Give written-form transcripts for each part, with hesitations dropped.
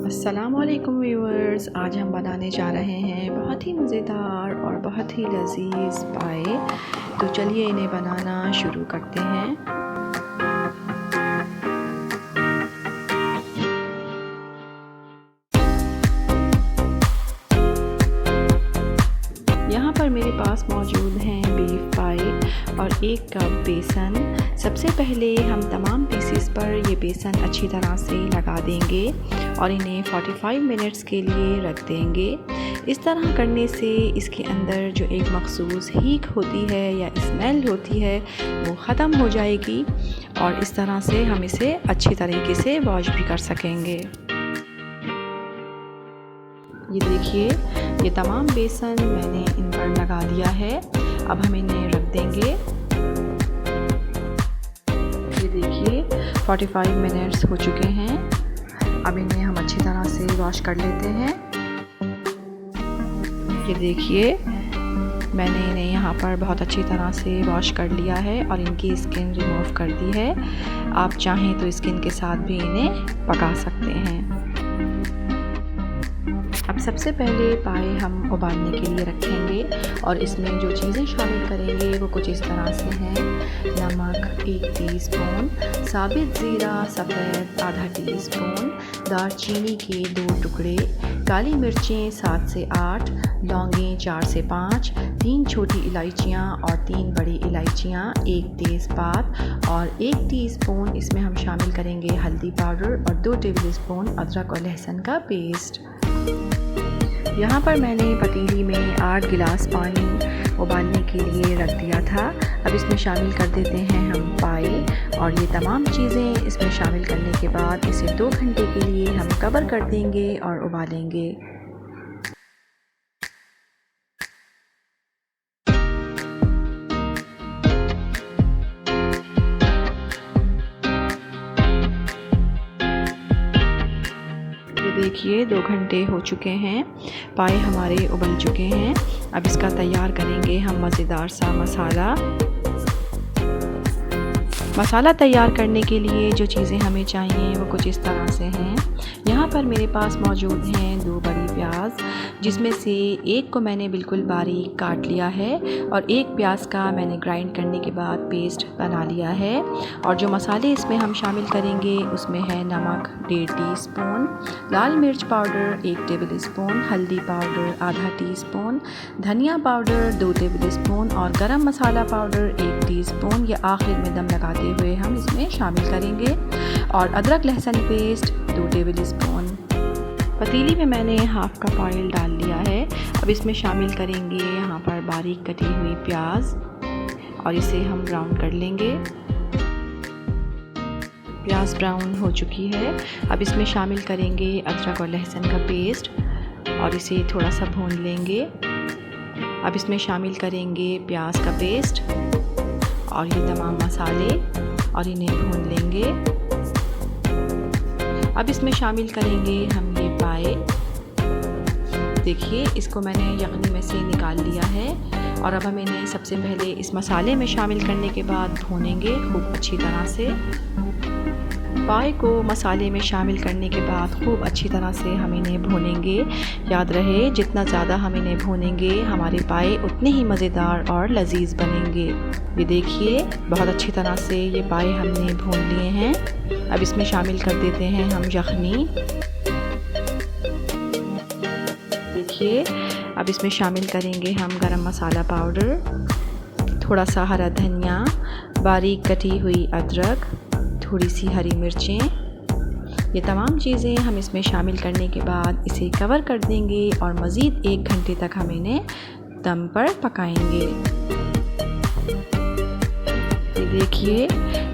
अस्सलामुअलैकुम व्यूअर्स, आज हम बनाने जा रहे हैं बहुत ही मज़ेदार और बहुत ही लजीज पाए। तो चलिए इन्हें बनाना शुरू करते हैं। यहाँ पर मेरे पास मौजूद हैं बीफ पाई और 1 कप बेसन। सबसे पहले हम तमाम पीसेस पर ये बेसन अच्छी तरह से लगा देंगे और इन्हें 45 मिनट्स के लिए रख देंगे। इस तरह करने से इसके अंदर जो एक मखसूस हीट होती है या स्मेल होती है वो ख़त्म हो जाएगी और इस तरह से हम इसे अच्छी तरीके से वॉश भी कर सकेंगे। ये देखिए, ये तमाम बेसन मैंने इन पर लगा दिया है। अब हम इन्हें रख देंगे। ये देखिए 45 मिनट्स हो चुके हैं। अब इन्हें हम अच्छी तरह से वॉश कर लेते हैं। ये देखिए, मैंने इन्हें यहाँ पर बहुत अच्छी तरह से वॉश कर लिया है और इनकी स्किन रिमूव कर दी है। आप चाहें तो स्किन के साथ भी इन्हें पका सकते हैं। अब सबसे पहले पाए हम उबालने के लिए रखेंगे और इसमें जो चीज़ें शामिल करेंगे वो कुछ इस तरह से हैं। नमक 1 टीस्पून, साबित ज़ीरा सफ़ेद आधा टीस्पून, दालचीनी के 2 टुकड़े, काली मिर्चें 7 से 8, लौंगें 4 से 5, 3 छोटी इलायचियाँ और 3 बड़ी इलायचियाँ, 1 तेज़पात और 1 टीस्पून इसमें हम शामिल करेंगे हल्दी पाउडर और 2 टेबलस्पून अदरक और लहसुन का पेस्ट। यहाँ पर मैंने पतीली में 8 गिलास पानी उबालने के लिए रख दिया था। अब इसमें शामिल कर देते हैं हम पाए और ये तमाम चीज़ें इसमें शामिल करने के बाद इसे 2 घंटे के लिए हम कवर कर देंगे और उबालेंगे। देखिए 2 घंटे हो चुके हैं, पाए हमारे उबल चुके हैं। अब इसका तैयार करेंगे हम मज़ेदार सा मसाला तैयार करने के लिए जो चीज़ें हमें चाहिए वो कुछ इस तरह से हैं। यहाँ पर मेरे पास मौजूद हैं 2 बड़ी प्याज, जिसमें से 1 को मैंने बिल्कुल बारीक काट लिया है और 1 प्याज का मैंने ग्राइंड करने के बाद पेस्ट बना लिया है। और जो मसाले इसमें हम शामिल करेंगे उसमें है नमक 1.5 टीस्पून, लाल मिर्च पाउडर 1 टेबलस्पून, हल्दी पाउडर आधा टीस्पून, धनिया पाउडर 2 टेबलस्पून और गरम मसाला पाउडर 1 टीस्पून। ये आखिर में दम लगाते हुए हम इसमें शामिल करेंगे। और अदरक लहसुन पेस्ट 2 टेबलस्पून। पतीली में मैंने हाफ कप ऑयल डाल लिया है। अब इसमें शामिल करेंगे यहाँ पर बारीक कटी हुई प्याज और इसे हम ब्राउन कर लेंगे। प्याज ब्राउन हो चुकी है। अब इसमें शामिल करेंगे अदरक और लहसुन का पेस्ट और इसे थोड़ा सा भून लेंगे। अब इसमें शामिल करेंगे प्याज का पेस्ट और ये तमाम मसाले और इन्हें भून लेंगे। अब इसमें शामिल करेंगे हम ये पाए। देखिए, इसको मैंने यखनी में से निकाल लिया है और अब हम इन्हें सबसे पहले इस मसाले में शामिल करने के बाद भूनेंगे खूब अच्छी तरह से। पाए को मसाले में शामिल करने के बाद खूब अच्छी तरह से हम इन्हें भूनेंगे। याद रहे, जितना ज़्यादा हम इन्हें भूनेंगे हमारे पाए उतने ही मज़ेदार और लजीज बनेंगे। ये देखिए, बहुत अच्छी तरह से ये पाए हमने भून लिए हैं। अब इसमें शामिल कर देते हैं हम यखनी। देखिए, अब इसमें शामिल करेंगे हम गरम मसाला पाउडर, थोड़ा सा हरा धनिया, बारीक कटी हुई अदरक, थोड़ी सी हरी मिर्चें। ये तमाम चीज़ें हम इसमें शामिल करने के बाद इसे कवर कर देंगे और मज़ीद 1 घंटे तक हम इन्हें दम पर पकाएंगे। ये देखिए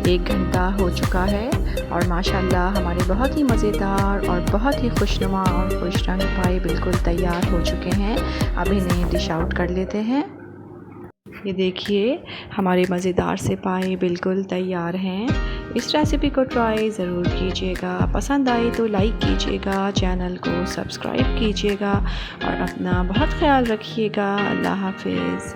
1 घंटा हो चुका है और माशाल्लाह हमारे बहुत ही मज़ेदार और बहुत ही खुशनुमा और खुश रंग पाए बिल्कुल तैयार हो चुके हैं। अब इन्हें डिश आउट कर लेते हैं। ये देखिए, हमारे मज़ेदार से पाए बिल्कुल तैयार हैं। इस रेसिपी को ट्राई ज़रूर कीजिएगा। पसंद आए तो लाइक कीजिएगा, चैनल को सब्सक्राइब कीजिएगा और अपना बहुत ख्याल रखिएगा। अल्लाह हाफ़िज़।